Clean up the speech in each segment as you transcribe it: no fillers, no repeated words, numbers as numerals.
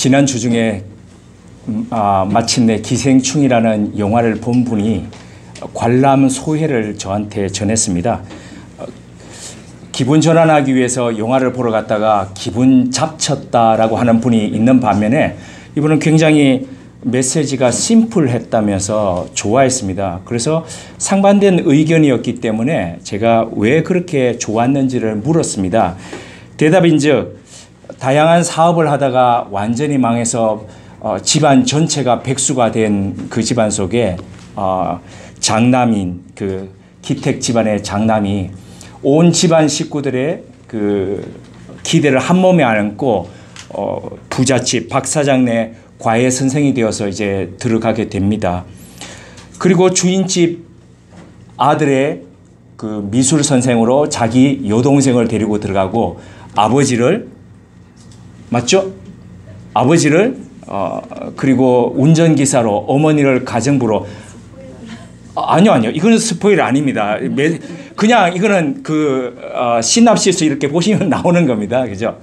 지난 주 중에 마침내 기생충이라는 영화를 본 분이 관람 소회를 저한테 전했습니다. 기분 전환하기 위해서 영화를 보러 갔다가 기분 잡쳤다라고 하는 분이 있는 반면에 이분은 굉장히 메시지가 심플했다면서 좋아했습니다. 그래서 상반된 의견이었기 때문에 제가 왜 그렇게 좋았는지를 물었습니다. 대답인즉 다양한 사업을 하다가 완전히 망해서 집안 전체가 백수가 된 그 집안 속에 장남인 그 기택 집안의 장남이 온 집안 식구들의 그 기대를 한 몸에 안고 부잣집 박 사장네 과외 선생이 되어서 이제 들어가게 됩니다. 그리고 주인집 아들의 그 미술 선생으로 자기 여동생을 데리고 들어가고 아버지를 맞죠? 아버지를 그리고 운전기사로 어머니를 가정부로 아니요. 이거는 스포일 아닙니다. 그냥 이거는 그 시납시스 이렇게 보시면 나오는 겁니다. 그죠?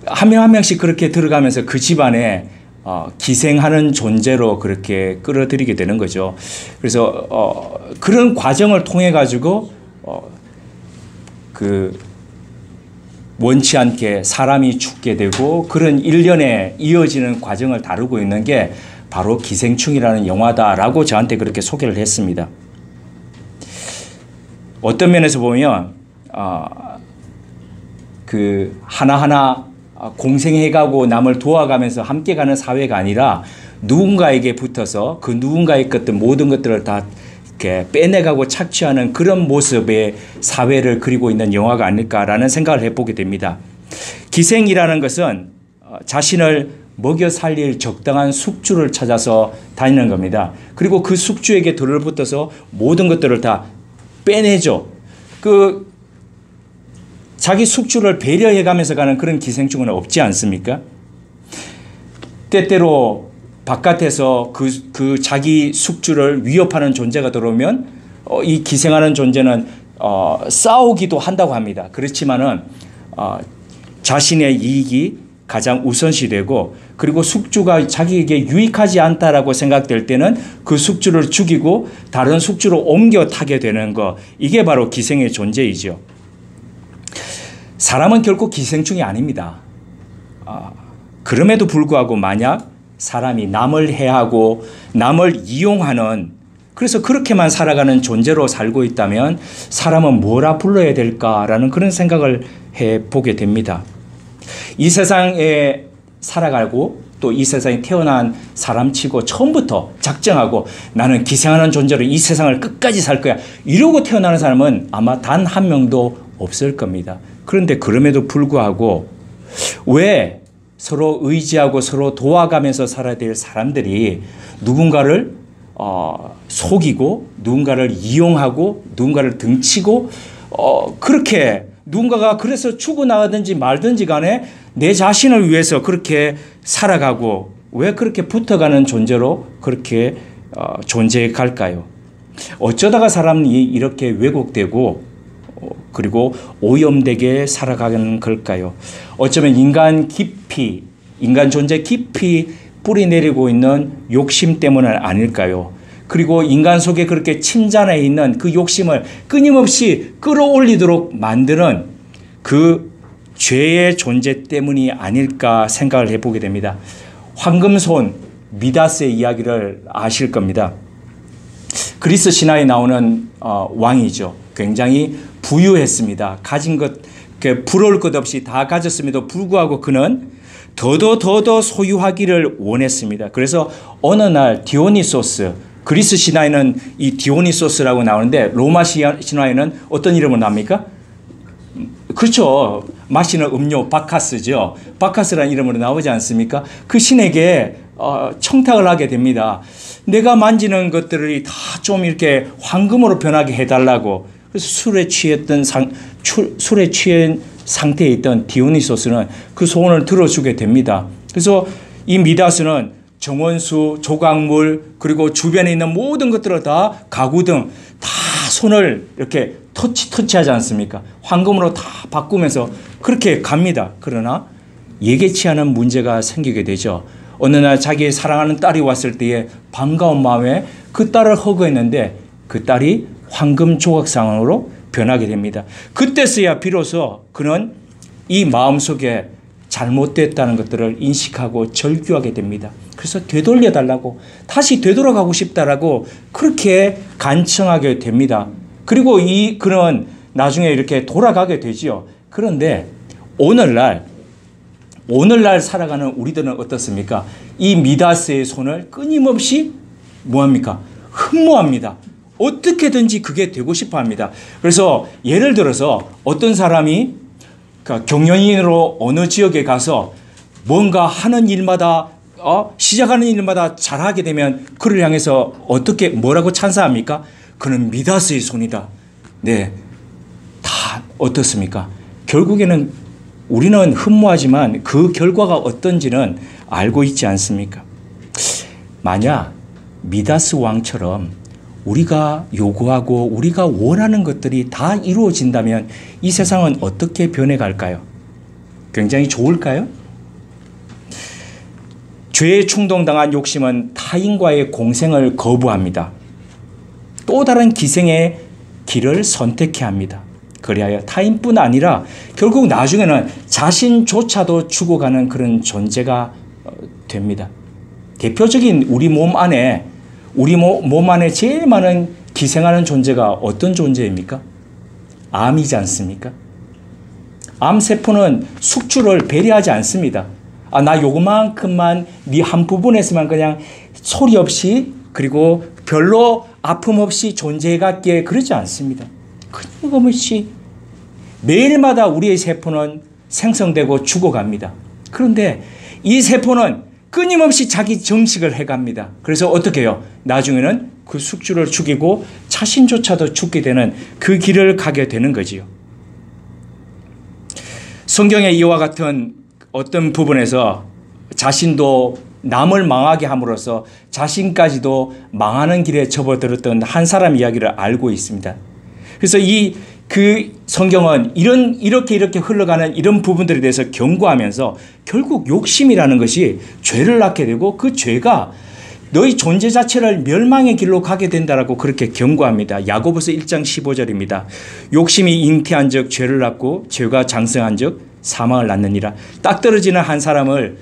한 명 한 명씩 그렇게 들어가면서 그 집안에 기생하는 존재로 그렇게 끌어들이게 되는 거죠. 그래서 그런 과정을 통해 가지고 그 원치 않게 사람이 죽게 되고 그런 일련에 이어지는 과정을 다루고 있는 게 바로 기생충이라는 영화다라고 저한테 그렇게 소개를 했습니다. 어떤 면에서 보면 그 하나하나 공생해가고 남을 도와가면서 함께 가는 사회가 아니라 누군가에게 붙어서 그 누군가의 것들 모든 것들을 다 이렇게 빼내가고 착취하는 그런 모습의 사회를 그리고 있는 영화가 아닐까라는 생각을 해보게 됩니다. 기생이라는 것은 자신을 먹여 살릴 적당한 숙주를 찾아서 다니는 겁니다. 그리고 그 숙주에게 들러붙어서 모든 것들을 다 빼내죠. 그 자기 숙주를 배려해가면서 가는 그런 기생충은 없지 않습니까? 때때로 바깥에서 그 자기 숙주를 위협하는 존재가 들어오면 이 기생하는 존재는 싸우기도 한다고 합니다. 그렇지만은 자신의 이익이 가장 우선시되고 그리고 숙주가 자기에게 유익하지 않다라고 생각될 때는 그 숙주를 죽이고 다른 숙주로 옮겨 타게 되는 것, 이게 바로 기생의 존재이죠. 사람은 결코 기생충이 아닙니다. 그럼에도 불구하고 만약 사람이 남을 해하고 남을 이용하는, 그래서 그렇게만 살아가는 존재로 살고 있다면 사람은 뭐라 불러야 될까라는 그런 생각을 해보게 됩니다. 이 세상에 살아가고 또 이 세상에 태어난 사람치고 처음부터 작정하고 나는 기생하는 존재로 이 세상을 끝까지 살 거야 이러고 태어나는 사람은 아마 단 한 명도 없을 겁니다. 그런데 그럼에도 불구하고 왜 서로 의지하고 서로 도와가면서 살아야 될 사람들이 누군가를 속이고 누군가를 이용하고 누군가를 등치고 그렇게 누군가가 그래서 죽어나가든지 말든지 간에 내 자신을 위해서 그렇게 살아가고 왜 그렇게 붙어가는 존재로 그렇게 존재해 갈까요? 어쩌다가 사람이 이렇게 왜곡되고 그리고 오염되게 살아가는 걸까요? 어쩌면 인간 존재 깊이 뿌리내리고 있는 욕심 때문은 아닐까요? 그리고 인간 속에 그렇게 침잠해 있는 그 욕심을 끊임없이 끌어올리도록 만드는 그 죄의 존재 때문이 아닐까 생각을 해보게 됩니다. 황금손 미다스의 이야기를 아실 겁니다. 그리스 신화에 나오는 왕이죠. 굉장히 부유했습니다. 가진 것, 부러울 것 없이 다 가졌음에도 불구하고 그는 더더 소유하기를 원했습니다. 그래서 어느 날 디오니소스, 그리스 신화에는 이 디오니소스라고 나오는데 로마 신화에는 어떤 이름으로 나옵니까? 그렇죠. 마시는 음료 바카스죠. 바카스라는 이름으로 나오지 않습니까? 그 신에게 청탁을 하게 됩니다. 내가 만지는 것들이 다 좀 이렇게 황금으로 변하게 해달라고. 그래서 술에 취한 상태에 있던 디오니소스는 그 소원을 들어주게 됩니다. 그래서 이 미다스는 정원수, 조각물, 그리고 주변에 있는 모든 것들을 다 가구 등 다 손을 이렇게 터치하지 않습니까? 황금으로 다 바꾸면서 그렇게 갑니다. 그러나 예기치 않은 문제가 생기게 되죠. 어느 날 자기 사랑하는 딸이 왔을 때에 반가운 마음에 그 딸을 허그했는데 그 딸이 황금 조각상으로 변하게 됩니다. 그때서야 비로소 그는 이 마음속에 잘못됐다는 것들을 인식하고 절규하게 됩니다. 그래서 되돌려달라고, 다시 되돌아가고 싶다라고 그렇게 간청하게 됩니다. 그리고 그는 나중에 이렇게 돌아가게 되지요. 그런데 오늘날 살아가는 우리들은 어떻습니까? 이 미다스의 손을 끊임없이 뭐합니까? 흠모합니다. 어떻게든지 그게 되고 싶어 합니다. 그래서 예를 들어서 어떤 사람이 경영인으로 어느 지역에 가서 뭔가 하는 일마다 시작하는 일마다 잘하게 되면 그를 향해서 어떻게 뭐라고 찬사합니까? 그는 미다스의 손이다. 네, 다 어떻습니까? 결국에는 우리는 흠모하지만 그 결과가 어떤지는 알고 있지 않습니까? 만약 미다스 왕처럼 우리가 요구하고 우리가 원하는 것들이 다 이루어진다면 이 세상은 어떻게 변해갈까요? 굉장히 좋을까요? 죄에 충동당한 욕심은 타인과의 공생을 거부합니다. 또 다른 기생의 길을 선택해야 합니다. 그리하여 타인뿐 아니라 결국 나중에는 자신조차도 죽어가는 그런 존재가 됩니다. 대표적인 우리 몸 안에 제일 많은 기생하는 존재가 어떤 존재입니까? 암이지 않습니까? 암세포는 숙주를 배려하지 않습니다. 나 요만큼만 네 한 부분에서만 그냥 소리 없이 그리고 별로 아픔 없이 존재해갈게 그러지 않습니다. 끊임없이 매일마다 우리의 세포는 생성되고 죽어갑니다. 그런데 이 세포는 끊임없이 자기 정식을 해갑니다. 그래서 어떻게 해요? 나중에는 그 숙주를 죽이고 자신조차도 죽게 되는 그 길을 가게 되는 거지요. 성경의 이와 같은 어떤 부분에서 자신도 남을 망하게 함으로써 자신까지도 망하는 길에 접어들었던 한 사람 이야기를 알고 있습니다. 그래서 그 성경은 이렇게 흘러가는 이런 부분들에 대해서 경고하면서 결국 욕심이라는 것이 죄를 낳게 되고 그 죄가 너희 존재 자체를 멸망의 길로 가게 된다라고 그렇게 경고합니다. 야고보서 1장 15절입니다. 욕심이 잉태한 적 죄를 낳고 죄가 장성한 적 사망을 낳느니라. 딱 떨어지는 한 사람을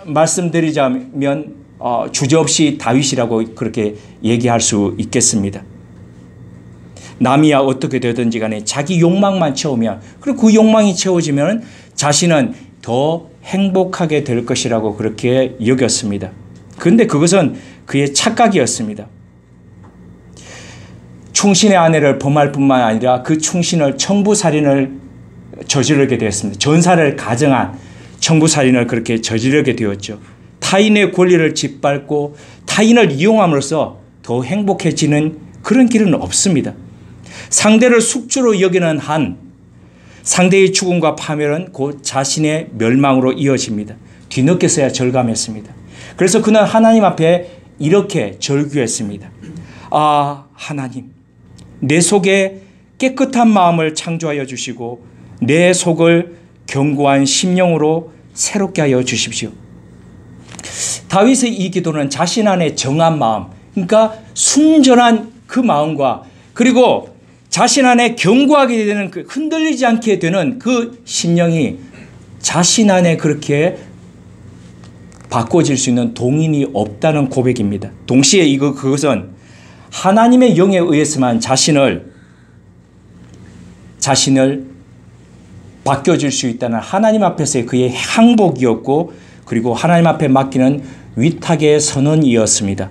말씀드리자면 주저없이 다윗이라고 그렇게 얘기할 수 있겠습니다. 남이야 어떻게 되든지 간에 자기 욕망만 채우면, 그리고 그 욕망이 채워지면 자신은 더 행복하게 될 것이라고 그렇게 여겼습니다. 그런데 그것은 그의 착각이었습니다. 충신의 아내를 범할 뿐만 아니라 그 충신을 청부살인을 저지르게 되었습니다. 전사를 가정한 청부살인을 그렇게 저지르게 되었죠. 타인의 권리를 짓밟고 타인을 이용함으로써 더 행복해지는 그런 길은 없습니다. 상대를 숙주로 여기는 한 상대의 죽음과 파멸은 곧 자신의 멸망으로 이어집니다. 뒤늦게서야 절감했습니다. 그래서 그는 하나님 앞에 이렇게 절규했습니다. 하나님, 내 속에 깨끗한 마음을 창조하여 주시고 내 속을 견고한 심령으로 새롭게 하여 주십시오. 다윗의 이 기도는 자신 안에 정한 마음, 그러니까 순전한 그 마음과 그리고 자신 안에 견고하게 되는 그 흔들리지 않게 되는 그 심령이 자신 안에 그렇게 바꿔질 수 있는 동인이 없다는 고백입니다. 동시에 그것은 하나님의 영에 의해서만 자신을 바뀌어질 수 있다는 하나님 앞에서의 그의 항복이었고, 그리고 하나님 앞에 맡기는 위탁의 선언이었습니다.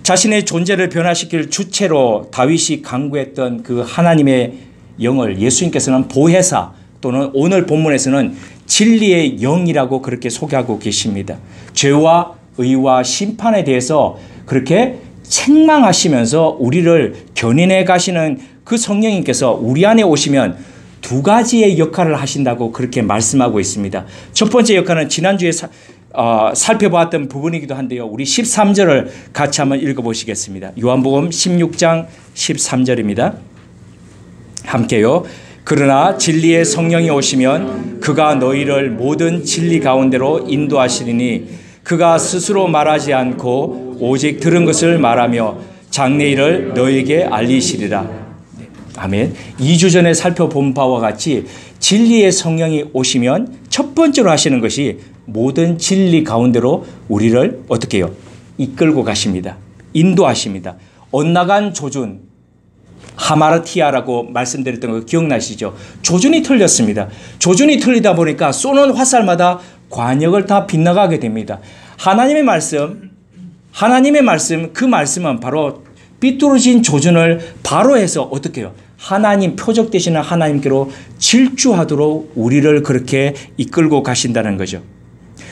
자신의 존재를 변화시킬 주체로 다윗이 강구했던 그 하나님의 영을 예수님께서는 보혜사 또는 오늘 본문에서는 진리의 영이라고 그렇게 소개하고 계십니다. 죄와 의와 심판에 대해서 그렇게 책망하시면서 우리를 견인해 가시는 그 성령님께서 우리 안에 오시면 두 가지의 역할을 하신다고 그렇게 말씀하고 있습니다. 첫 번째 역할은 지난주에 살펴보았던 부분이기도 한데요. 우리 13절을 같이 한번 읽어보시겠습니다. 요한복음 16장 13절입니다. 함께요. 그러나 진리의 성령이 오시면 그가 너희를 모든 진리 가운데로 인도하시리니 그가 스스로 말하지 않고 오직 들은 것을 말하며 장래일을 너희에게 알리시리라. 아멘. 2주 전에 살펴본 바와 같이 진리의 성령이 오시면 첫 번째로 하시는 것이 모든 진리 가운데로 우리를 어떻게 해요? 이끌고 가십니다. 인도하십니다. 엇나간 조준, 하마르티아라고 말씀드렸던 거 기억나시죠? 조준이 틀렸습니다. 조준이 틀리다 보니까 쏘는 화살마다 관역을 다 빗나가게 됩니다. 하나님의 말씀, 그 말씀은 바로 삐뚤어진 조준을 바로 해서 어떻게 해요? 하나님, 표적 되시는 하나님께로 질주하도록 우리를 그렇게 이끌고 가신다는 거죠.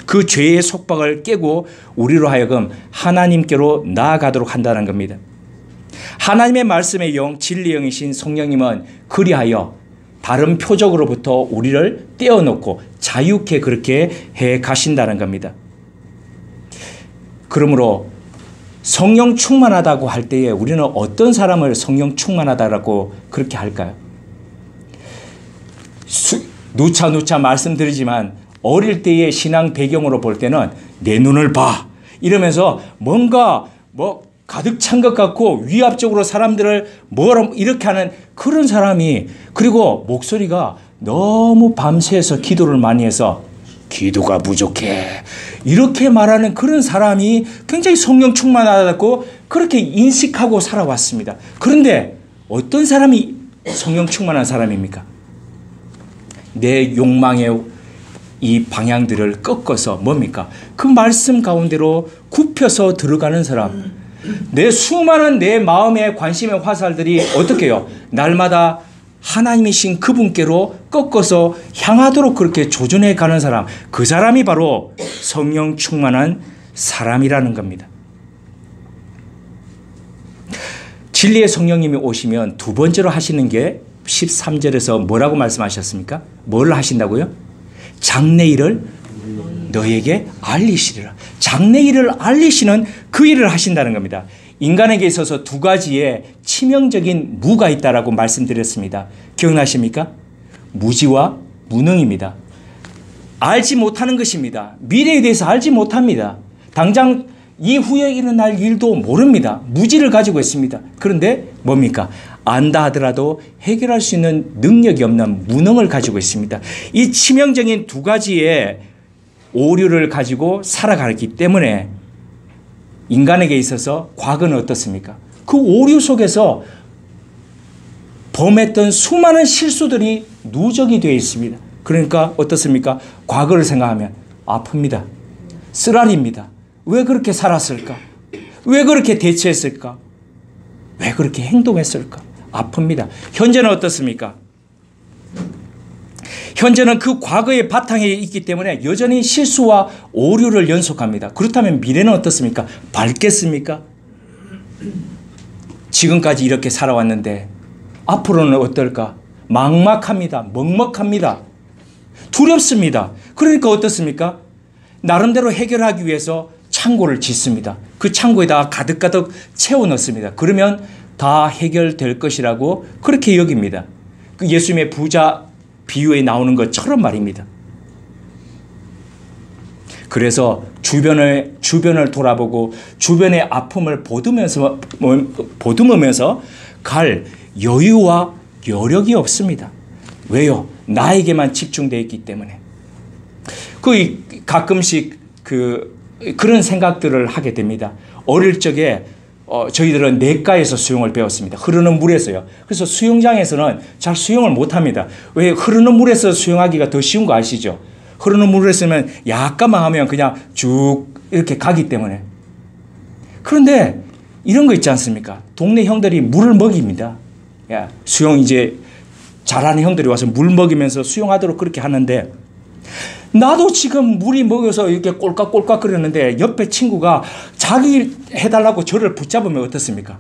그 죄의 속박을 깨고 우리로 하여금 하나님께로 나아가도록 한다는 겁니다. 하나님의 말씀의 영, 진리의 영이신 성령님은 그리하여 다른 표적으로부터 우리를 떼어놓고 자유케 그렇게 해 가신다는 겁니다. 그러므로 성령 충만하다고 할 때에 우리는 어떤 사람을 성령 충만하다라고 그렇게 할까요? 누차 말씀드리지만 어릴 때의 신앙 배경으로 볼 때는 내 눈을 봐 이러면서 뭔가 가득 찬 것 같고 위압적으로 사람들을 뭐라 이렇게 하는 그런 사람이, 그리고 목소리가 너무 밤새서 기도를 많이 해서 기도가 부족해 이렇게 말하는 그런 사람이 굉장히 성령 충만하다고 그렇게 인식하고 살아왔습니다. 그런데 어떤 사람이 성령 충만한 사람입니까? 내 욕망의 이 방향들을 꺾어서 뭡니까? 그 말씀 가운데로 굽혀서 들어가는 사람. 내 수많은 내 마음의 관심의 화살들이 어떻게 해요? 날마다 하나님이신 그분께로 꺾어서 향하도록 그렇게 조준해 가는 사람, 그 사람이 바로 성령 충만한 사람이라는 겁니다. 진리의 성령님이 오시면 두 번째로 하시는 게 13절에서 뭐라고 말씀하셨습니까? 뭘 하신다고요? 장래일을 너에게 알리시리라. 장래일을 알리시는 그 일을 하신다는 겁니다. 인간에게 있어서 두 가지의 치명적인 무가 있다라고 말씀드렸습니다. 기억나십니까? 무지와 무능입니다. 알지 못하는 것입니다. 미래에 대해서 알지 못합니다. 당장 이후에 일어날 일도 모릅니다. 무지를 가지고 있습니다. 그런데 뭡니까? 안다 하더라도 해결할 수 있는 능력이 없는 무능을 가지고 있습니다. 이 치명적인 두 가지의 오류를 가지고 살아가기 때문에 인간에게 있어서 과거는 어떻습니까? 그 오류 속에서 범했던 수많은 실수들이 누적이 되어 있습니다. 그러니까 어떻습니까? 과거를 생각하면 아픕니다. 쓰라립니다. 왜 그렇게 살았을까? 왜 그렇게 대처했을까? 왜 그렇게 행동했을까? 아픕니다. 현재는 어떻습니까? 현재는 그 과거의 바탕에 있기 때문에 여전히 실수와 오류를 연속합니다. 그렇다면 미래는 어떻습니까? 밝겠습니까? 지금까지 이렇게 살아왔는데 앞으로는 어떨까? 막막합니다. 먹먹합니다. 두렵습니다. 그러니까 어떻습니까? 나름대로 해결하기 위해서 창고를 짓습니다. 그 창고에다가 가득가득 채워 넣습니다. 그러면 다 해결될 것이라고 그렇게 여깁니다. 그 예수님의 부자 비유에 나오는 것처럼 말입니다. 그래서 주변을 돌아보고 주변의 아픔을 보듬으면서 갈 여유와 여력이 없습니다. 왜요? 나에게만 집중되어 있기 때문에. 가끔씩 그런 생각들을 하게 됩니다. 어릴 적에 저희들은 내과에서 수영을 배웠습니다. 흐르는 물에서요. 그래서 수영장에서는 잘 수영을 못합니다. 왜? 흐르는 물에서 수영하기가 더 쉬운 거 아시죠? 흐르는 물에서는 약간만 하면 그냥 쭉 이렇게 가기 때문에. 그런데 이런 거 있지 않습니까? 동네 형들이 물을 먹입니다. 야, 수영 이제 잘하는 형들이 와서 물 먹이면서 수영하도록 그렇게 하는데, 나도 지금 물이 먹여서 이렇게 꼴깍꼴깍 거리는데 옆에 친구가 자기 해달라고 저를 붙잡으면 어떻습니까?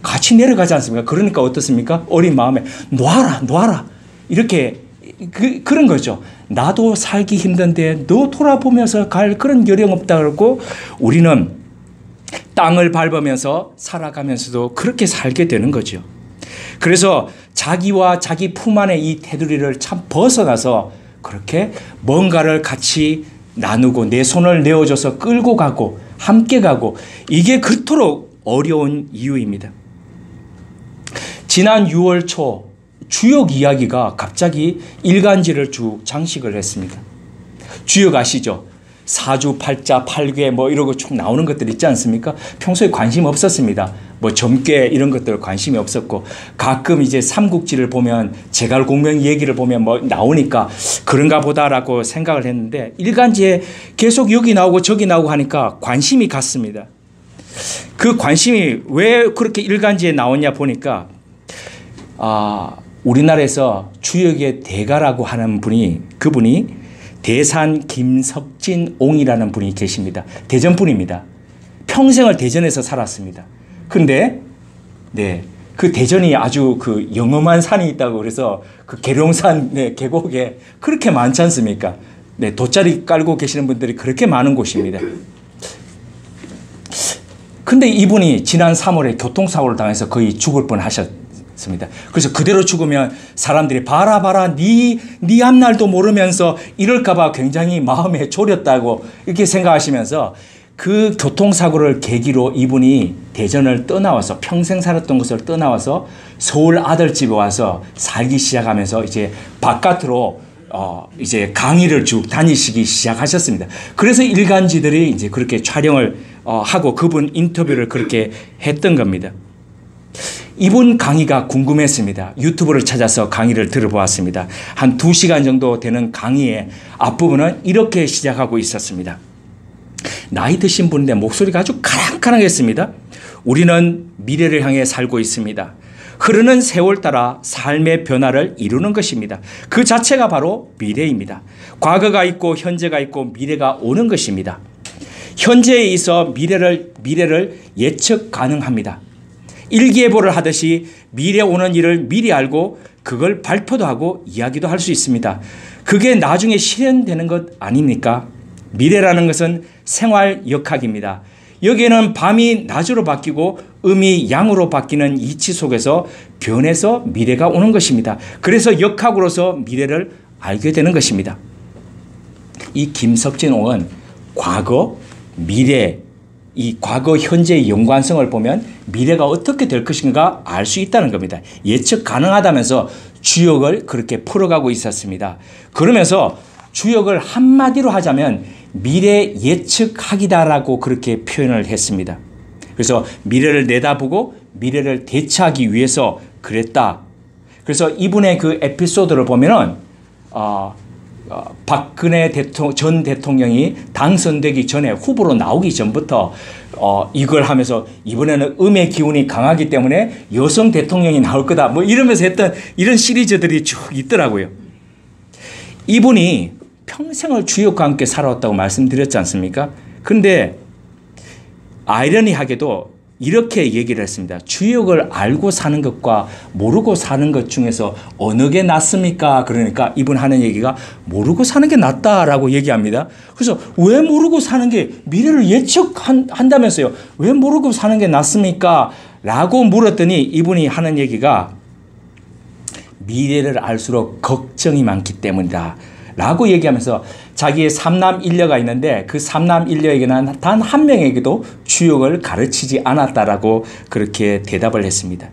같이 내려가지 않습니까? 그러니까 어떻습니까? 어린 마음에 놔라 이렇게 그런 거죠. 나도 살기 힘든데 너 돌아보면서 갈 그런 요령 없다 그러고 우리는 땅을 밟으면서 살아가면서도 그렇게 살게 되는 거죠. 그래서 자기와 자기 품 안에 이 테두리를 참 벗어나서 그렇게 뭔가를 같이 나누고 내 손을 내어줘서 끌고 가고 함께 가고, 이게 그토록 어려운 이유입니다. 지난 6월 초 주역 이야기가 갑자기 일간지를 쭉 장식을 했습니다. 주역 아시죠? 사주, 팔자, 팔괴 뭐 이러고 쭉 나오는 것들 있지 않습니까? 평소에 관심 없었습니다. 뭐 점괘 이런 것들 관심이 없었고, 가끔 이제 삼국지를 보면 제갈공명 얘기를 보면 뭐 나오니까 그런가 보다라고 생각을 했는데, 일간지에 계속 여기 나오고 저기 나오고 하니까 관심이 갔습니다. 그 관심이 왜 그렇게 일간지에 나오냐 보니까, 우리나라에서 주역의 대가라고 하는 분이, 그분이 대산 김석진옹이라는 분이 계십니다. 대전 분입니다. 평생을 대전에서 살았습니다. 근데 그 대전이 아주 그 영험한 산이 있다고, 그래서 그 계룡산 계곡에 그렇게 많지 않습니까? 돗자리 깔고 계시는 분들이 그렇게 많은 곳입니다. 근데 이분이 지난 3월에 교통사고를 당해서 거의 죽을 뻔하셨습니다. 그래서 그대로 죽으면 사람들이 봐라 네 앞날도 모르면서 이럴까봐 굉장히 마음에 졸였다고 이렇게 생각하시면서, 그 교통사고를 계기로 이분이 대전을 떠나와서 평생 살았던 곳을 떠나와서 서울 아들집에 와서 살기 시작하면서 이제 바깥으로 이제 강의를 쭉 다니시기 시작하셨습니다. 그래서 일간지들이 이제 그렇게 촬영을 하고 그분 인터뷰를 그렇게 했던 겁니다. 이분 강의가 궁금했습니다. 유튜브를 찾아서 강의를 들어보았습니다. 한 2시간 정도 되는 강의의 앞부분은 이렇게 시작하고 있었습니다. 나이 드신 분인데 목소리가 아주 카랑카랑했습니다. 우리는 미래를 향해 살고 있습니다. 흐르는 세월 따라 삶의 변화를 이루는 것입니다. 그 자체가 바로 미래입니다. 과거가 있고 현재가 있고 미래가 오는 것입니다. 현재에 있어 미래를 예측 가능합니다. 일기예보를 하듯이 미래 오는 일을 미리 알고 그걸 발표도 하고 이야기도 할 수 있습니다. 그게 나중에 실현되는 것 아닙니까? 미래라는 것은 생활 역학입니다. 여기에는 밤이 낮으로 바뀌고 음이 양으로 바뀌는 이치 속에서 변해서 미래가 오는 것입니다. 그래서 역학으로서 미래를 알게 되는 것입니다. 이 김석진옹은 과거, 미래, 이 과거, 현재의 연관성을 보면 미래가 어떻게 될 것인가 알 수 있다는 겁니다. 예측 가능하다면서 주역을 그렇게 풀어가고 있었습니다. 그러면서 주역을 한마디로 하자면 미래 예측학이다라고 그렇게 표현을 했습니다. 그래서 미래를 내다보고 미래를 대처하기 위해서 그랬다. 그래서 이분의 그 에피소드를 보면은 박근혜 전 대통령이 당선되기 전에, 후보로 나오기 전부터 이걸 하면서 이번에는 음의 기운이 강하기 때문에 여성 대통령이 나올 거다 뭐 이러면서 했던 이런 시리즈들이 쭉 있더라고요. 이분이 평생을 주역과 함께 살아왔다고 말씀드렸지 않습니까? 그런데 아이러니하게도 이렇게 얘기를 했습니다. 주역을 알고 사는 것과 모르고 사는 것 중에서 어느 게 낫습니까? 그러니까 이분 하는 얘기가 모르고 사는 게 낫다라고 얘기합니다. 그래서 왜 모르고 사는 게, 미래를 예측한다면서요, 왜 모르고 사는 게 낫습니까? 라고 물었더니 이분이 하는 얘기가 미래를 알수록 걱정이 많기 때문이다 라고 얘기하면서 자기의 삼남일녀가 있는데 그 삼남일녀에게는 단 한 명에게도 주역을 가르치지 않았다라고 그렇게 대답을 했습니다.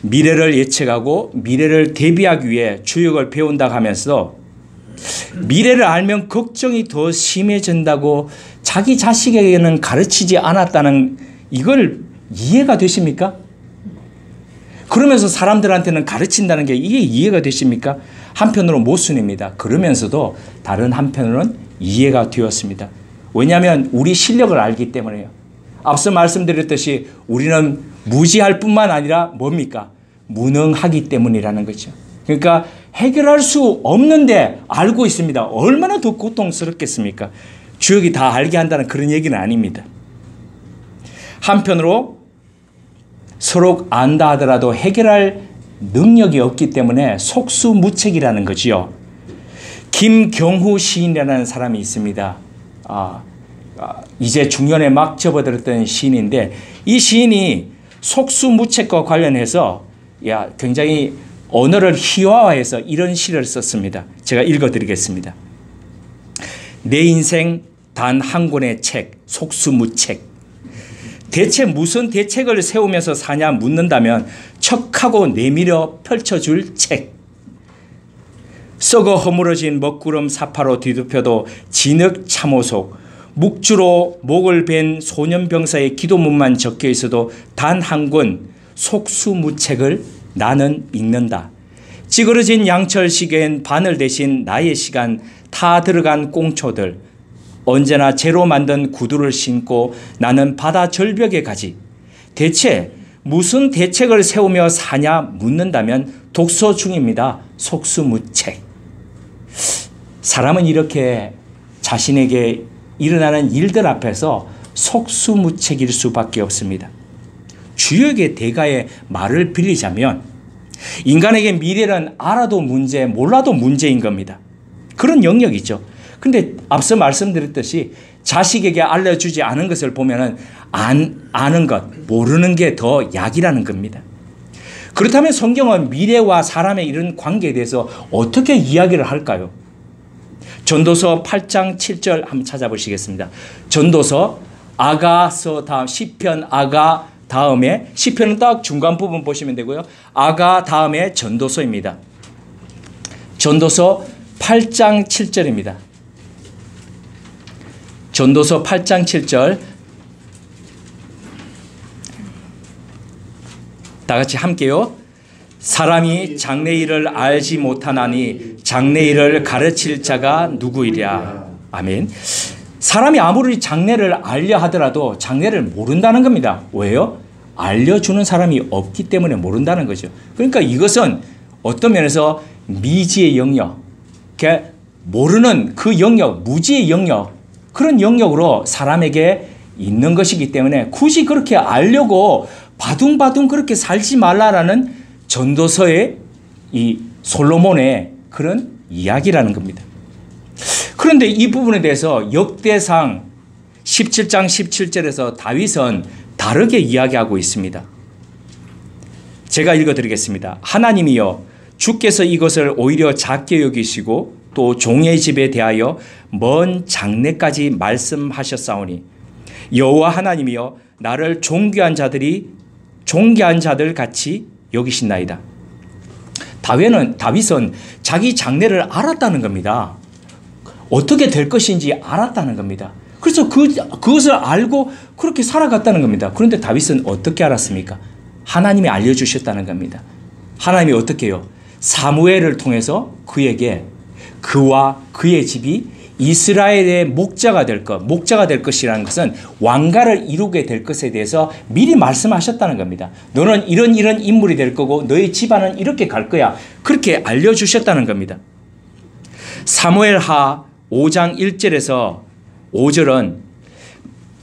미래를 예측하고 미래를 대비하기 위해 주역을 배운다고 하면서 미래를 알면 걱정이 더 심해진다고 자기 자식에게는 가르치지 않았다는, 이걸 이해가 되십니까? 그러면서 사람들한테는 가르친다는 게 이게 이해가 되십니까? 한편으로 모순입니다. 그러면서도 다른 한편으로는 이해가 되었습니다. 왜냐하면 우리 실력을 알기 때문에요. 앞서 말씀드렸듯이 우리는 무지할 뿐만 아니라 뭡니까? 무능하기 때문이라는 거죠. 그러니까 해결할 수 없는데 알고 있습니다. 얼마나 더 고통스럽겠습니까? 주역이 다 알게 한다는 그런 얘기는 아닙니다. 한편으로 서로 안다 하더라도 해결할 능력이 없기 때문에 속수무책이라는 거지요. 김경후 시인이라는 사람이 있습니다. 이제 중년에 막 접어들었던 시인인데, 이 시인이 속수무책과 관련해서 굉장히 언어를 희화화해서 이런 시를 썼습니다. 제가 읽어드리겠습니다. 내 인생 단 한 권의 책, 속수무책. 대체 무슨 대책을 세우면서 사냐 묻는다면 척하고 내밀어 펼쳐줄 책. 썩어 허물어진 먹구름 사파로 뒤덮여도 진흙 참호 속 묵주로 목을 벤 소년병사의 기도문만 적혀 있어도 단 한 권 속수무책을 나는 읽는다. 찌그러진 양철 시계엔 바늘 대신 나의 시간 타 들어간 꽁초들. 언제나 재로 만든 구두를 신고 나는 바다 절벽에 가지. 대체 무슨 대책을 세우며 사냐 묻는다면 독서 중입니다. 속수무책. 사람은 이렇게 자신에게 일어나는 일들 앞에서 속수무책일 수밖에 없습니다. 주역의 대가의 말을 빌리자면 인간에게 미래는 알아도 문제, 몰라도 문제인 겁니다. 그런 영역이죠. 근데 앞서 말씀드렸듯이 자식에게 알려주지 않은 것을 보면은 아는 것, 모르는 게 더 약이라는 겁니다. 그렇다면 성경은 미래와 사람의 이런 관계에 대해서 어떻게 이야기를 할까요? 전도서 8장 7절 한번 찾아보시겠습니다. 전도서 아가서 다음 시편 아가 다음에 시편은 딱 중간 부분 보시면 되고요. 아가 다음에 전도서입니다. 전도서 8장 7절입니다. 전도서 8장 7절 다 같이 함께요. 사람이 장래일을 알지 못하나니 장래일을 가르칠 자가 누구이랴. 아멘. 사람이 아무리 장래를 알려 하더라도 장래를 모른다는 겁니다. 왜요? 알려주는 사람이 없기 때문에 모른다는 거죠. 그러니까 이것은 어떤 면에서 미지의 영역, 모르는 그 영역, 무지의 영역, 그런 영역으로 사람에게 있는 것이기 때문에 굳이 그렇게 알려고 바둥바둥 그렇게 살지 말라라는 전도서의 이 솔로몬의 그런 이야기라는 겁니다. 그런데 이 부분에 대해서 역대상 17장 17절에서 다윗은 다르게 이야기하고 있습니다. 제가 읽어드리겠습니다. 하나님이여 주께서 이것을 오히려 작게 여기시고 또 종의 집에 대하여 먼 장래까지 말씀하셨사오니 여호와 하나님이여 나를 존귀한 자들 같이 여기신나이다. 다윗은 자기 장래를 알았다는 겁니다. 어떻게 될 것인지 알았다는 겁니다. 그래서 그것을 알고 그렇게 살아갔다는 겁니다. 그런데 다윗은 어떻게 알았습니까? 하나님이 알려주셨다는 겁니다. 하나님이 어떻게 해요? 사무엘을 통해서 그에게 그와 그의 집이 이스라엘의 목자가 될 것이라는 것은 왕가를 이루게 될 것에 대해서 미리 말씀하셨다는 겁니다. 너는 이런 인물이 될 거고 너의 집안은 이렇게 갈 거야. 그렇게 알려주셨다는 겁니다. 사무엘하 5장 1절에서 5절은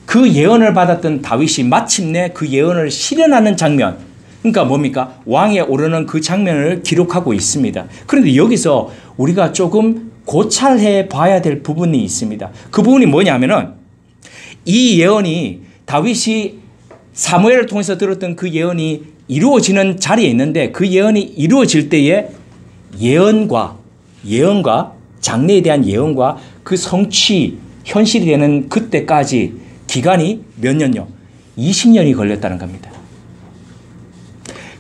그 예언을 받았던 다윗이 마침내 그 예언을 실현하는 장면, 그러니까 뭡니까? 왕에 오르는 그 장면을 기록하고 있습니다. 그런데 여기서 우리가 조금 고찰해 봐야 될 부분이 있습니다. 그 부분이 뭐냐면은 이 예언이 다윗이 사무엘을 통해서 들었던 그 예언이 이루어지는 자리에 있는데 그 예언이 이루어질 때에 예언과 장래에 대한 예언과 그 성취 현실이 되는 그때까지 기간이 몇 년요? 20년이 걸렸다는 겁니다.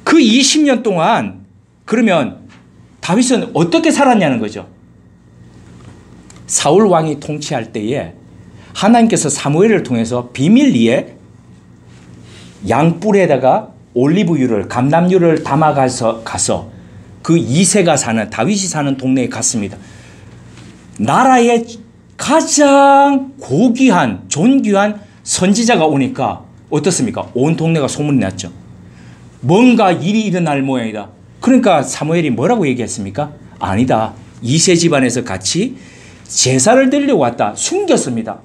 그 20년 동안 그러면 다윗은 어떻게 살았냐는 거죠. 사울 왕이 통치할 때에 하나님께서 사무엘을 통해서 비밀리에 양뿔에다가 올리브유를 감람유를 담아가서 그 이새가 사는 다윗이 사는 동네에 갔습니다. 나라의 가장 고귀한 존귀한 선지자가 오니까 어떻습니까? 온 동네가 소문이 났죠. 뭔가 일이 일어날 모양이다. 그러니까 사무엘이 뭐라고 얘기했습니까? 아니다. 이새 집안에서 같이 제사를 드리려고 왔다. 숨겼습니다.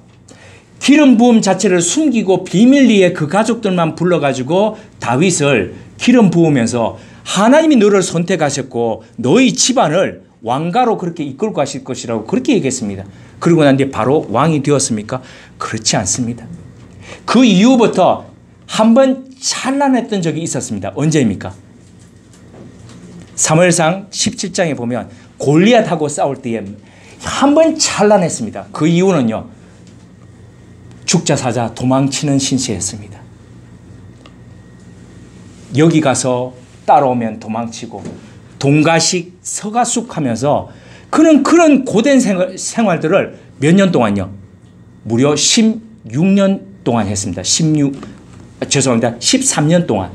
기름 부음 자체를 숨기고 비밀리에 그 가족들만 불러가지고 다윗을 기름 부으면서 하나님이 너를 선택하셨고 너희 집안을 왕가로 그렇게 이끌고 가실 것이라고 그렇게 얘기했습니다. 그러고 난 뒤에 바로 왕이 되었습니까? 그렇지 않습니다. 그 이후부터 한번 찬란했던 적이 있었습니다. 언제입니까? 사무엘상 17장에 보면 골리앗하고 싸울 때에 한 번 찬란했습니다. 그 이유는요, 죽자 사자 도망치는 신세였습니다. 여기 가서 따라오면 도망치고 동가식 서가숙 하면서 그는 그런 고된 생활들을 몇 년 동안요? 무려 16년 동안 했습니다. 13년 동안.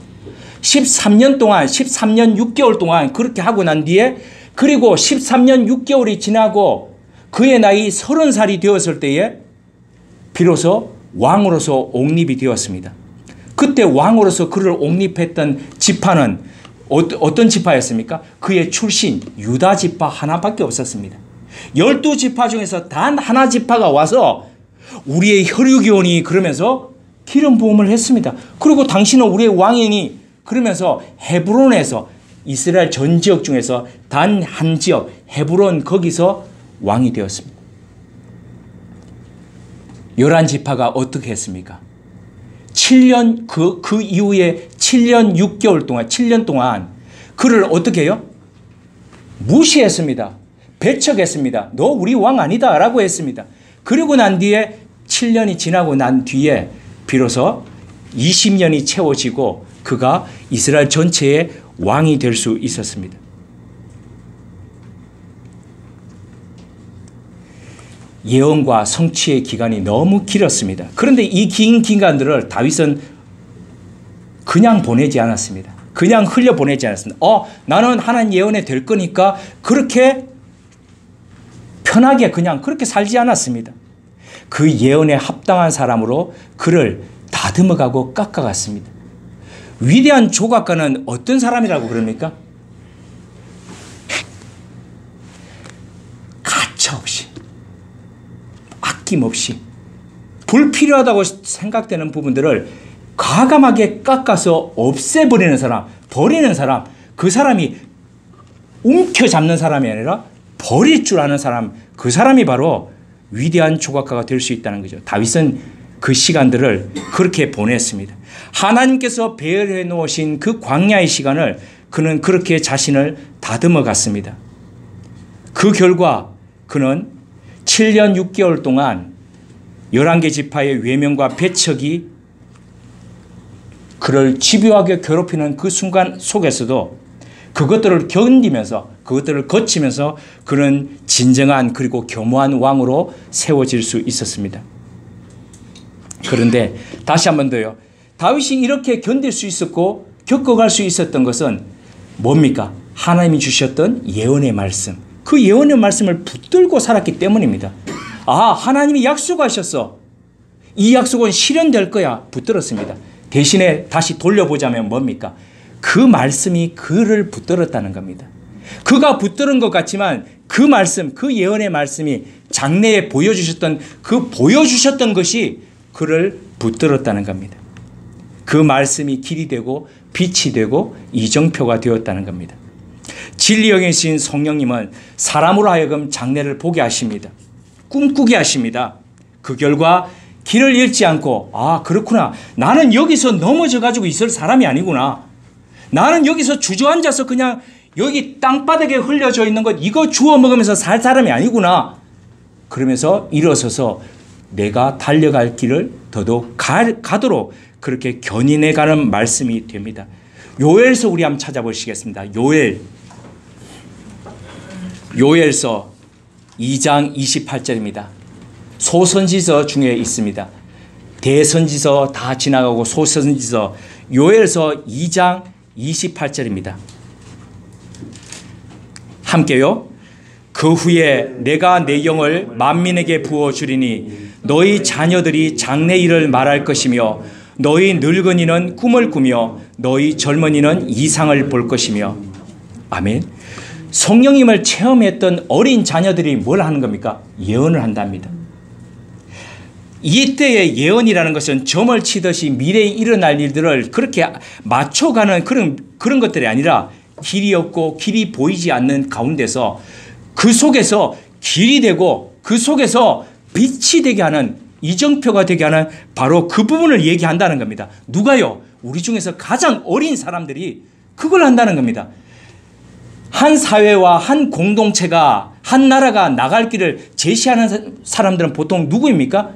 13년 6개월 동안 그렇게 하고 난 뒤에, 그리고 13년 6개월이 지나고 그의 나이 30살이 되었을 때에 비로소 왕으로서 옹립이 되었습니다. 그때 왕으로서 그를 옹립했던 지파는 어떤 지파였습니까? 그의 출신 유다 지파 하나밖에 없었습니다. 12지파 중에서 단 하나 지파가 와서 우리의 혈육이 오니 그러면서 기름 부음을 했습니다. 그리고 당신은 우리의 왕이니 그러면서 헤브론에서, 이스라엘 전 지역 중에서 단 한 지역 헤브론, 거기서 왕이 되었습니다. 11지파가 어떻게 했습니까? 7년 그 이후에 7년 6개월 동안, 7년 동안 그를 어떻게 해요? 무시했습니다. 배척했습니다. 너 우리 왕 아니다 라고 했습니다. 그리고 난 뒤에 7년이 지나고 난 뒤에 비로소 20년이 채워지고 그가 이스라엘 전체의 왕이 될 수 있었습니다. 예언과 성취의 기간이 너무 길었습니다. 그런데 이 긴 기간들을 다윗은 그냥 보내지 않았습니다. 그냥 흘려보내지 않았습니다. 나는 하나님 예언에 될 거니까 그렇게 편하게 그냥 그렇게 살지 않았습니다. 그 예언에 합당한 사람으로 그를 다듬어가고 깎아갔습니다. 위대한 조각가는 어떤 사람이라고 그럽니까? 가차없이, 아낌없이, 불필요하다고 생각되는 부분들을 과감하게 깎아서 없애버리는 사람, 버리는 사람, 그 사람이 움켜잡는 사람이 아니라 버릴 줄 아는 사람, 그 사람이 바로 위대한 조각가가 될 수 있다는 거죠. 다윗은 그 시간들을 그렇게 보냈습니다. 하나님께서 배열해 놓으신 그 광야의 시간을 그는 그렇게 자신을 다듬어 갔습니다. 그 결과 그는 7년 6개월 동안 11개 지파의 외면과 배척이 그를 집요하게 괴롭히는 그 순간 속에서도 그것들을 견디면서, 그것들을 거치면서 그는 진정한 그리고 교모한 왕으로 세워질 수 있었습니다. 그런데 다시 한 번 더요. 다윗이 이렇게 견딜 수 있었고 겪어갈 수 있었던 것은 뭡니까? 하나님이 주셨던 예언의 말씀. 그 예언의 말씀을 붙들고 살았기 때문입니다. 하나님이 약속하셨어. 이 약속은 실현될 거야. 붙들었습니다. 대신에 다시 돌려보자면 뭡니까? 그 말씀이 그를 붙들었다는 겁니다. 그가 붙들은 것 같지만 그 말씀, 그 예언의 말씀이 장래에 보여주셨던 것이 그를 붙들었다는 겁니다. 그 말씀이 길이 되고 빛이 되고 이정표가 되었다는 겁니다. 진리 영이신 성령님은 사람으로 하여금 장래를 보게 하십니다. 꿈꾸게 하십니다. 그 결과 길을 잃지 않고 그렇구나. 나는 여기서 넘어져 가지고 있을 사람이 아니구나. 나는 여기서 주저앉아서 그냥 여기 땅바닥에 흘려져 있는 것 이거 주워 먹으면서 살 사람이 아니구나. 그러면서 일어서서 내가 달려갈 길을 더더욱 가도록 그렇게 견인해가는 말씀이 됩니다. 요엘서 우리 한번 찾아보시겠습니다. 요엘서 2장 28절입니다. 소선지서 중에 있습니다. 대선지서 다 지나가고 소선지서, 요엘서 2장 28절입니다. 함께요. 그 후에 내가 내 영을 만민에게 부어주리니 너희 자녀들이 장래 일을 말할 것이며 너희 늙은이는 꿈을 꾸며 너희 젊은이는 이상을 볼 것이며. 아멘. 성령님을 체험했던 어린 자녀들이 뭘 하는 겁니까? 예언을 한답니다. 이때의 예언이라는 것은 점을 치듯이 미래에 일어날 일들을 그렇게 맞춰가는 그런 것들이 아니라 길이 없고 길이 보이지 않는 가운데서 그 속에서 길이 되고 그 속에서 빛이 되게 하는, 이정표가 되게 하는 바로 그 부분을 얘기한다는 겁니다. 누가요? 우리 중에서 가장 어린 사람들이 그걸 한다는 겁니다. 한 사회와 한 공동체가 한 나라가 나갈 길을 제시하는 사람들은 보통 누구입니까?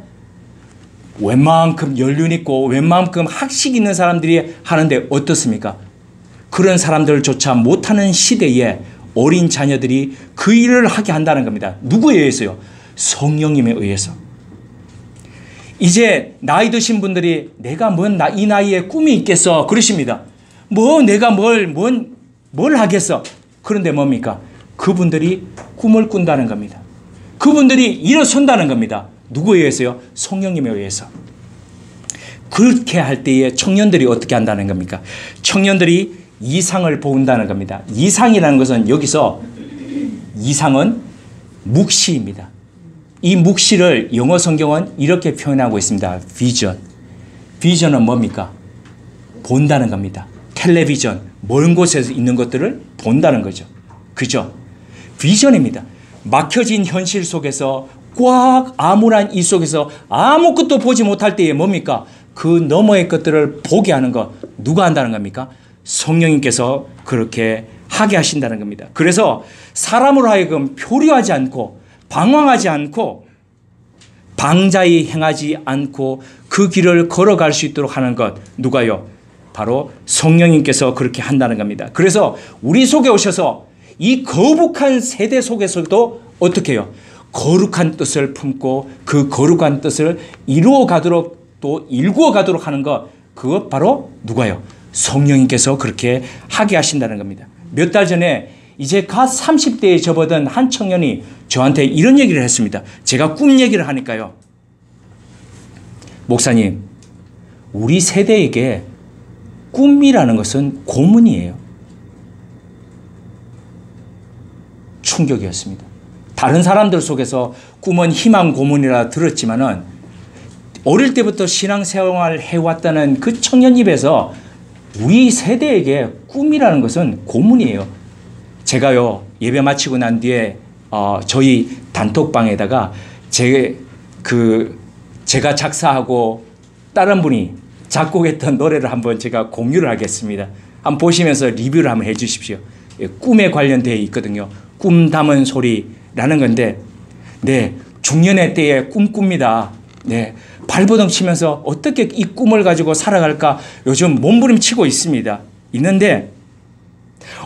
웬만큼 연륜 있고 웬만큼 학식 있는 사람들이 하는데 어떻습니까? 그런 사람들조차 못하는 시대에 어린 자녀들이 그 일을 하게 한다는 겁니다. 누구에 의해서요? 성령님에 의해서. 이제 나이 드신 분들이 내가 이 나이에 꿈이 있겠어 그러십니다. 내가 뭘 하겠어. 그런데 뭡니까? 그분들이 꿈을 꾼다는 겁니다. 그분들이 일어선다는 겁니다. 누구에 의해서요? 성령님에 의해서. 그렇게 할 때에 청년들이 어떻게 한다는 겁니까? 청년들이 이상을 본다는 겁니다. 이상이라는 것은 여기서 이상은 묵시입니다. 이 묵시를 영어 성경은 이렇게 표현하고 있습니다. 비전. 비전은 뭡니까? 본다는 겁니다. 텔레비전, 먼 곳에서 있는 것들을 본다는 거죠. 그죠? 비전입니다. 막혀진 현실 속에서 꽉 암울한 이 속에서 아무것도 보지 못할 때에 뭡니까? 그 너머의 것들을 보게 하는 것. 누가 한다는 겁니까? 성령님께서 그렇게 하게 하신다는 겁니다. 그래서 사람으로 하여금 표류하지 않고 방황하지 않고 방자히 행하지 않고 그 길을 걸어갈 수 있도록 하는 것. 누가요? 바로 성령님께서 그렇게 한다는 겁니다. 그래서 우리 속에 오셔서 이 거북한 세대 속에서도 어떻게 해요? 거룩한 뜻을 품고 그 거룩한 뜻을 이루어 가도록 또 일구어 가도록 하는 것. 그것 바로 누가요? 성령님께서 그렇게 하게 하신다는 겁니다. 몇 달 전에 이제 갓 30대에 접어든 한 청년이 저한테 이런 얘기를 했습니다. 제가 꿈 얘기를 하니까요. 목사님, 우리 세대에게 꿈이라는 것은 고문이에요. 충격이었습니다. 다른 사람들 속에서 꿈은 희망 고문이라 들었지만은 어릴 때부터 신앙생활을 해왔다는 그 청년 입에서 우리 세대에게 꿈이라는 것은 고문이에요. 제가요, 예배 마치고 난 뒤에 저희 단톡방에다가 제가 작사하고 다른 분이 작곡했던 노래를 한번 제가 공유를 하겠습니다. 한번 보시면서 리뷰를 한번 해 주십시오. 꿈에 관련되어 있거든요. 꿈 담은 소리라는 건데, 네, 중년의 때에 꿈꿉니다. 네, 발버둥 치면서 어떻게 이 꿈을 가지고 살아갈까 요즘 몸부림치고 있는데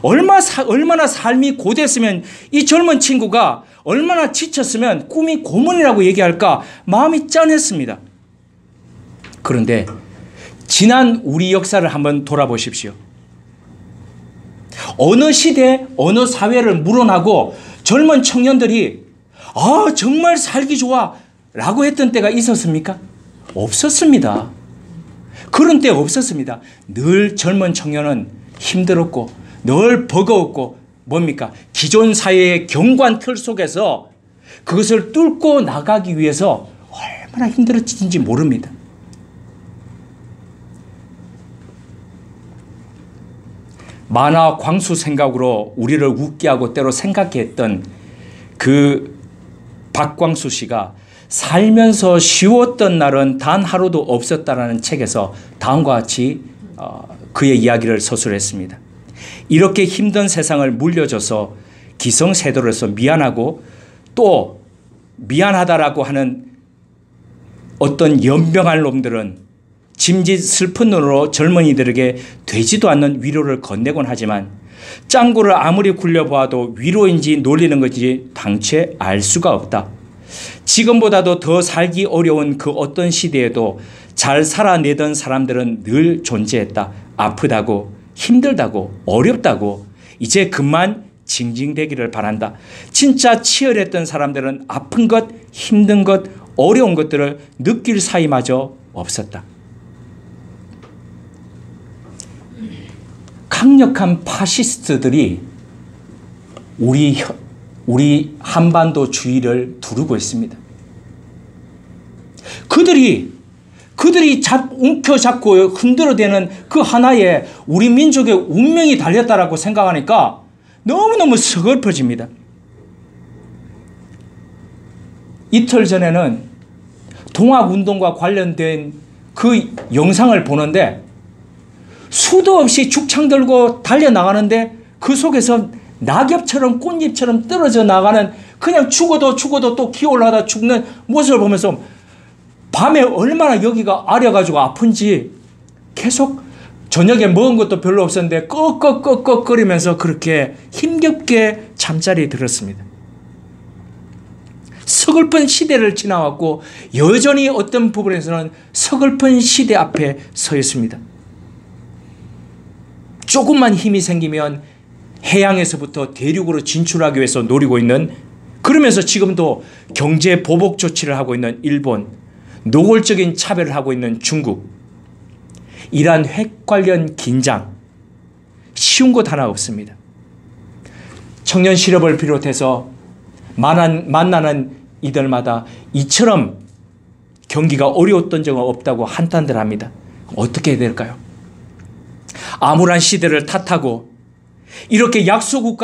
얼마나 삶이 고됐으면 이 젊은 친구가 얼마나 지쳤으면 꿈이 고문이라고 얘기할까 마음이 짠했습니다. 그런데 지난 우리 역사를 한번 돌아보십시오. 어느 시대, 어느 사회를 물어나고 젊은 청년들이 정말 살기 좋아 라고 했던 때가 있었습니까? 없었습니다. 그런 때 없었습니다. 늘 젊은 청년은 힘들었고 늘 버거웠고 뭡니까? 기존 사회의 경관 틀 속에서 그것을 뚫고 나가기 위해서 얼마나 힘들었는지 모릅니다. 만화 광수 생각으로 우리를 웃게 하고 때로 생각해 했던 그 박광수 씨가 살면서 쉬웠던 날은 단 하루도 없었다라는 책에서 다음과 같이 그의 이야기를 서술했습니다. 이렇게 힘든 세상을 물려줘서 기성세대로서 미안하고 또 미안하다라고 하는 어떤 연병할 놈들은 짐짓 슬픈 눈으로 젊은이들에게 되지도 않는 위로를 건네곤 하지만 짱구를 아무리 굴려보아도 위로인지 놀리는 것인지 당최 알 수가 없다. 지금보다도 더 살기 어려운 그 어떤 시대에도 잘 살아내던 사람들은 늘 존재했다. 아프다고 힘들다고 어렵다고 이제 그만 징징대기를 바란다. 진짜 치열했던 사람들은 아픈 것, 힘든 것, 어려운 것들을 느낄 사이마저 없었다. 강력한 파시스트들이 우리 한반도 주위를 두르고 있습니다. 그들이 움켜잡고 흔들어대는 그 하나에 우리 민족의 운명이 달렸다라고 생각하니까 너무너무 서글퍼집니다. 이틀 전에는 동학운동과 관련된 그 영상을 보는데 수도 없이 죽창 들고 달려나가는데 그 속에서 낙엽처럼 꽃잎처럼 떨어져 나가는, 그냥 죽어도 또 기어올라다 죽는 모습을 보면서 밤에 얼마나 여기가 아려가지고 아픈지 계속 저녁에 먹은 것도 별로 없었는데 꺽꺽꺽꺽거리면서 그렇게 힘겹게 잠자리에 들었습니다. 서글픈 시대를 지나왔고 여전히 어떤 부분에서는 서글픈 시대 앞에 서 있습니다. 조금만 힘이 생기면 해양에서부터 대륙으로 진출하기 위해서 노리고 있는, 그러면서 지금도 경제 보복 조치를 하고 있는 일본, 노골적인 차별을 하고 있는 중국, 이러한 핵 관련 긴장 쉬운 곳 하나 없습니다. 청년 실업을 비롯해서 만나는 이들마다 이처럼 경기가 어려웠던 적은 없다고 한탄들 합니다. 어떻게 해야 될까요? 암울한 시대를 탓하고 이렇게 약소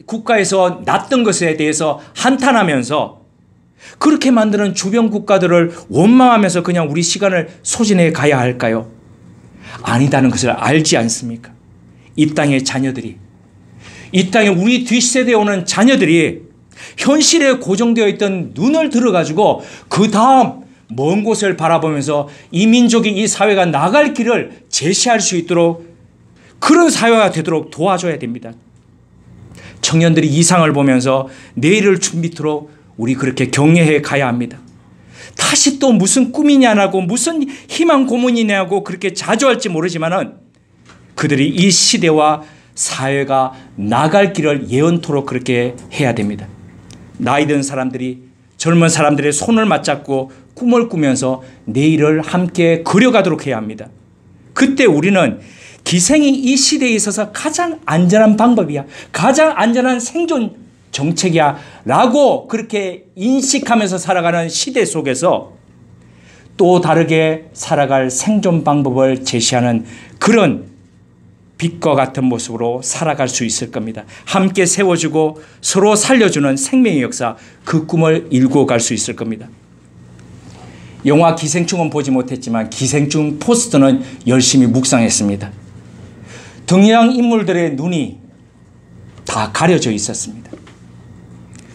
국가에서 났던 것에 대해서 한탄하면서 그렇게 만드는 주변 국가들을 원망하면서 그냥 우리 시간을 소진해 가야 할까요? 아니다는 것을 알지 않습니까? 이 땅의 자녀들이, 이 땅에 우리 뒷세대에 오는 자녀들이 현실에 고정되어 있던 눈을 들어가지고 그 다음 먼 곳을 바라보면서 이 민족이, 이 사회가 나갈 길을 제시할 수 있도록 그런 사회가 되도록 도와줘야 됩니다. 청년들이 이상을 보면서 내일을 준비토록 우리 그렇게 격려해 가야 합니다. 다시 또 무슨 꿈이냐고 무슨 희망 고문이냐고 그렇게 자조할지 모르지만은 그들이 이 시대와 사회가 나갈 길을 예언토록 그렇게 해야 됩니다. 나이 든 사람들이 젊은 사람들의 손을 맞잡고 꿈을 꾸면서 내일을 함께 그려가도록 해야 합니다. 그때 우리는 기생이 이 시대에 있어서 가장 안전한 방법이야, 가장 안전한 생존 정책이야 라고 그렇게 인식하면서 살아가는 시대 속에서 또 다르게 살아갈 생존 방법을 제시하는 그런 빛과 같은 모습으로 살아갈 수 있을 겁니다. 함께 세워주고 서로 살려주는 생명의 역사, 그 꿈을 이루고 갈 수 있을 겁니다. 영화 기생충은 보지 못했지만 기생충 포스터는 열심히 묵상했습니다. 등장인물들의 눈이 다 가려져 있었습니다.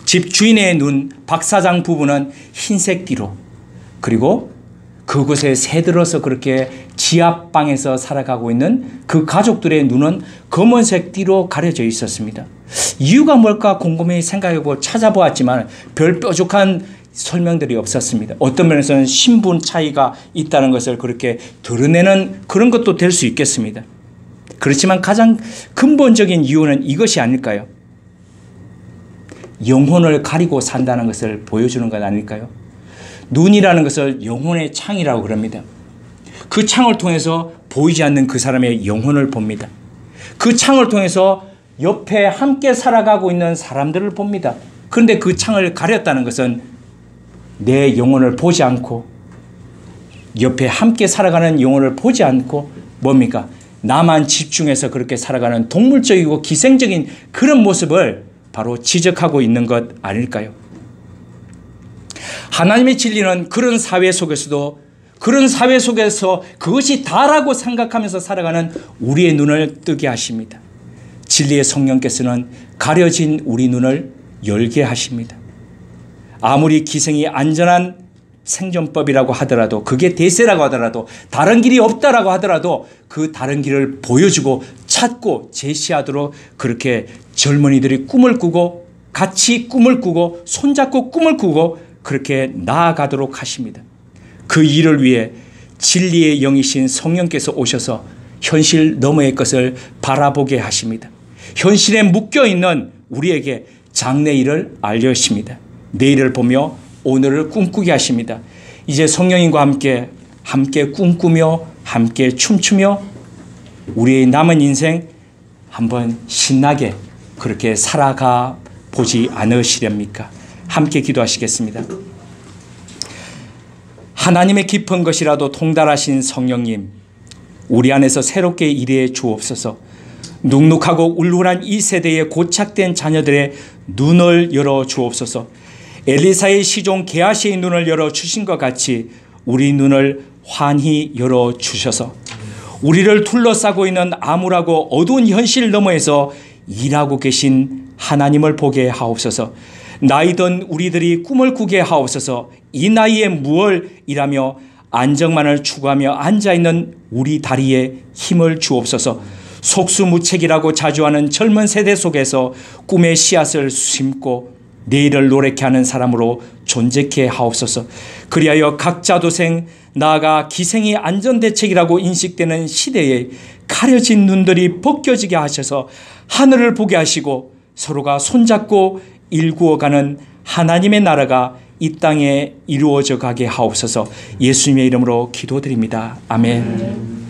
집 주인의 눈, 박 사장 부부는 흰색 띠로, 그리고 그곳에 새들어서 그렇게 지하방에서 살아가고 있는 그 가족들의 눈은 검은색 띠로 가려져 있었습니다. 이유가 뭘까 궁금히 생각해보고 찾아보았지만 별 뾰족한 설명들이 없었습니다. 어떤 면에서는 신분 차이가 있다는 것을 그렇게 드러내는 그런 것도 될 수 있겠습니다. 그렇지만 가장 근본적인 이유는 이것이 아닐까요? 영혼을 가리고 산다는 것을 보여주는 것 아닐까요? 눈이라는 것을 영혼의 창이라고 그럽니다. 그 창을 통해서 보이지 않는 그 사람의 영혼을 봅니다. 그 창을 통해서 옆에 함께 살아가고 있는 사람들을 봅니다. 그런데 그 창을 가렸다는 것은 내 영혼을 보지 않고 옆에 함께 살아가는 영혼을 보지 않고 뭡니까? 나만 집중해서 그렇게 살아가는 동물적이고 기생적인 그런 모습을 바로 지적하고 있는 것 아닐까요? 하나님의 진리는 그런 사회 속에서도, 그런 사회 속에서 그것이 다라고 생각하면서 살아가는 우리의 눈을 뜨게 하십니다. 진리의 성령께서는 가려진 우리 눈을 열게 하십니다. 아무리 기생이 안전한 생존법이라고 하더라도, 그게 대세라고 하더라도, 다른 길이 없다라고 하더라도 그 다른 길을 보여주고 찾고 제시하도록 그렇게 젊은이들이 꿈을 꾸고 같이 꿈을 꾸고 손잡고 꿈을 꾸고 그렇게 나아가도록 하십니다. 그 일을 위해 진리의 영이신 성령께서 오셔서 현실 너머의 것을 바라보게 하십니다. 현실에 묶여있는 우리에게 장래일을 알려주십니다. 내일을 보며 오늘을 꿈꾸게 하십니다. 이제 성령님과 함께 꿈꾸며 함께 춤추며 우리의 남은 인생 한번 신나게 그렇게 살아가 보지 않으시렵니까? 함께 기도하시겠습니다. 하나님의 깊은 것이라도 통달하신 성령님, 우리 안에서 새롭게 일해 주옵소서. 눅눅하고 울울한 이 세대에 고착된 자녀들의 눈을 열어 주옵소서. 엘리사의 시종 게하시의 눈을 열어 주신 것 같이 우리 눈을 환히 열어 주셔서 우리를 둘러싸고 있는 암울하고 어두운 현실 너머에서 일하고 계신 하나님을 보게 하옵소서. 나이든 우리들이 꿈을 꾸게 하옵소서. 이 나이에 무얼 일하며 안정만을 추구하며 앉아있는 우리 다리에 힘을 주옵소서. 속수무책이라고 자주하는 젊은 세대 속에서 꿈의 씨앗을 심고 내일을 노랗게 하는 사람으로 존재케 하옵소서. 그리하여 각자도생 나아가 기생이 안전대책이라고 인식되는 시대에 가려진 눈들이 벗겨지게 하셔서 하늘을 보게 하시고 서로가 손잡고 일구어가는 하나님의 나라가 이 땅에 이루어져 가게 하옵소서. 예수님의 이름으로 기도드립니다. 아멘.